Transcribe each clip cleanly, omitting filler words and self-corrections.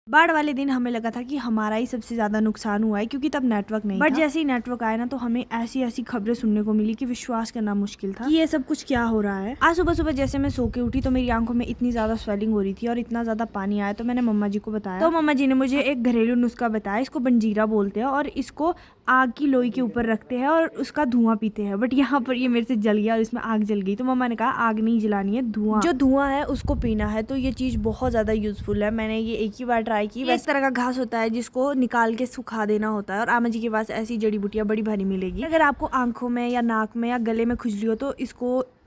बाढ़ वाले दिन हमें लगा था कि हमारा ही सबसे ज्यादा नुकसान हुआ है, क्योंकि तब नेटवर्क नहीं बट जैसे ही नेटवर्क आया ना तो हमें ऐसी ऐसी खबरें सुनने को मिली कि विश्वास करना मुश्किल था कि ये सब कुछ क्या हो रहा है। आज सुबह सुबह जैसे मैं सो के उठी तो मेरी आंखों में इतनी ज्यादा स्वेलिंग हो रही थी और इतना ज्यादा पानी आया, तो मैंने मम्मा जी को बताया। तो मम्मा जी ने मुझे एक घरेलू नुस्खा बताया, इसको बंजीरा बोलते हैं और इसको आग की लोई के ऊपर रखते हैं और उसका धुआं पीते हैं। बट यहाँ पर ये मेरे से जल गया और इसमें आग जल गई, तो मम्मा ने कहा आग नहीं जलानी है, धुआं, जो धुआं है उसको पीना है। तो ये चीज बहुत ज्यादा यूजफुल है, मैंने ये एक ही बार ट्राई की। इस तरह का घास होता है जिसको निकाल के सुखा देना होता है और आमा जी के पास ऐसी जड़ी बूटियां बड़ी भारी मिलेगी। अगर आपको आंखों में या नाक में या गले में खुजली हो तो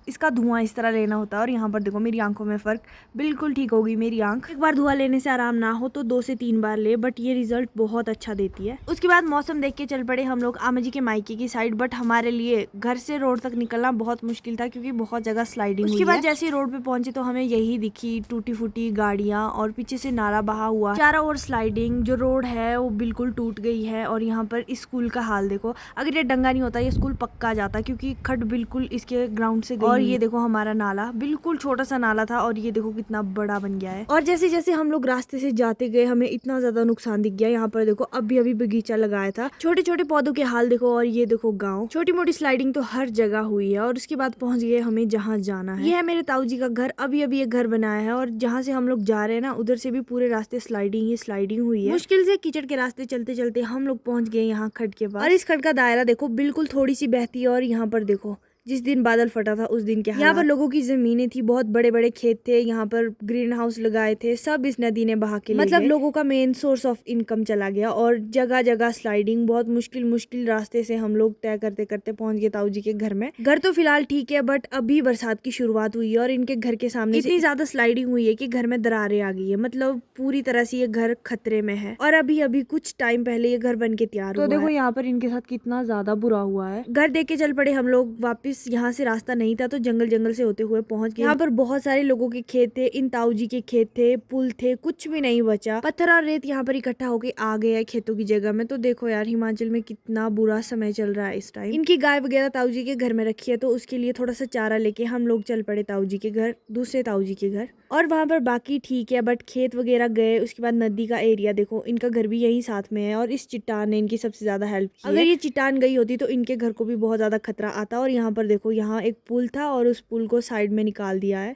इसका धुआं इस तरह लेना होता है। और यहाँ पर देखो मेरी आंखों में फर्क, बिल्कुल ठीक हो गई मेरी आंख। एक बार धुआं लेने से आराम ना हो तो 2 से 3 बार ले, बट ये रिजल्ट बहुत अच्छा देती है। उसके बाद मौसम देख के चल पड़े हम लोग आमा जी के मायके की साइड, बट हमारे लिए घर से रोड तक निकलना बहुत मुश्किल था क्योंकि बहुत जगह स्लाइडिंग हुई है। उसके बाद जैसे ही रोड पे पहुंचे तो हमें यही दिखी टूटी फूटी गाड़ियां और पीछे से नाला बहा हुआ, चारों ओर स्लाइडिंग, जो रोड है वो बिल्कुल टूट गई है। और यहाँ पर इस स्कूल का हाल देखो, अगर ये डंगा नहीं होता ये स्कूल पक्का जाता क्योंकि खड बिल्कुल इसके ग्राउंड से गई। और ये देखो हमारा नाला, बिल्कुल छोटा सा नाला था और ये देखो कितना बड़ा बन गया है। और जैसे जैसे हम लोग रास्ते से जाते गए हमें इतना ज्यादा नुकसान दिख गया। यहाँ पर देखो अभी अभी बगीचा लगाया था, छोटे छोटे पौधों के हाल देखो। और ये देखो गांव, छोटी मोटी स्लाइडिंग तो हर जगह हुई है। और उसके बाद पहुंच गए हमें जहाँ जाना है। ये है मेरे ताऊ जी का घर, अभी अभी ये घर बनाया है और जहाँ से हम लोग जा रहे हैं ना उधर से भी पूरे रास्ते स्लाइडिंग ही स्लाइडिंग हुई है। मुश्किल से कीचड़ के रास्ते चलते चलते हम लोग पहुंच गए यहाँ खड के पास। और इस खड का दायरा देखो बिल्कुल थोड़ी सी बहती है। और यहाँ पर देखो जिस दिन बादल फटा था उस दिन के यहाँ पर लोगों की जमीनें थी, बहुत बड़े बड़े खेत थे, यहाँ पर ग्रीन हाउस लगाए थे, सब इस नदी ने बहा के मतलब लोगों का मेन सोर्स ऑफ इनकम चला गया। और जगह जगह स्लाइडिंग, बहुत मुश्किल रास्ते से हम लोग तय करते करते पहुंच गए ताऊ जी के घर में। घर तो फिलहाल ठीक है बट अभी बरसात की शुरुआत हुई है और इनके घर के सामने इतनी ज्यादा स्लाइडिंग हुई है कि घर में दरारें आ गई है, मतलब पूरी तरह से ये घर खतरे में है। और अभी अभी कुछ टाइम पहले ये घर बन के तैयार हुआ है। तो देखो यहाँ पर इनके साथ कितना ज्यादा बुरा हुआ है। घर देख के चल पड़े हम लोग वापिस। यहाँ से रास्ता नहीं था तो जंगल से होते हुए पहुंच गए। यहाँ पर बहुत सारे लोगों के खेत थे, इन ताऊ जी के खेत थे, पुल थे, कुछ भी नहीं बचा। पत्थर और रेत यहाँ पर इकट्ठा होके आ गया है खेतों की जगह में। तो देखो यार हिमाचल में कितना बुरा समय चल रहा है इस टाइम। इनकी गाय वगैरह ताऊ जी के घर में रखी है तो उसके लिए थोड़ा सा चारा लेके हम लोग चल पड़े ताऊ जी के घर, दूसरे ताऊ जी के घर। और वहां पर बाकी ठीक है बट खेत वगैरह गए। उसके बाद नदी का एरिया देखो, इनका घर भी यही साथ में है और इस चट्टान ने इनकी सबसे ज्यादा हेल्प की। अगर ये चट्टान गई होती तो इनके घर को भी बहुत ज्यादा खतरा आता। और यहाँ पर देखो यहाँ एक पुल था और उस पुल को साइड में निकाल दिया है।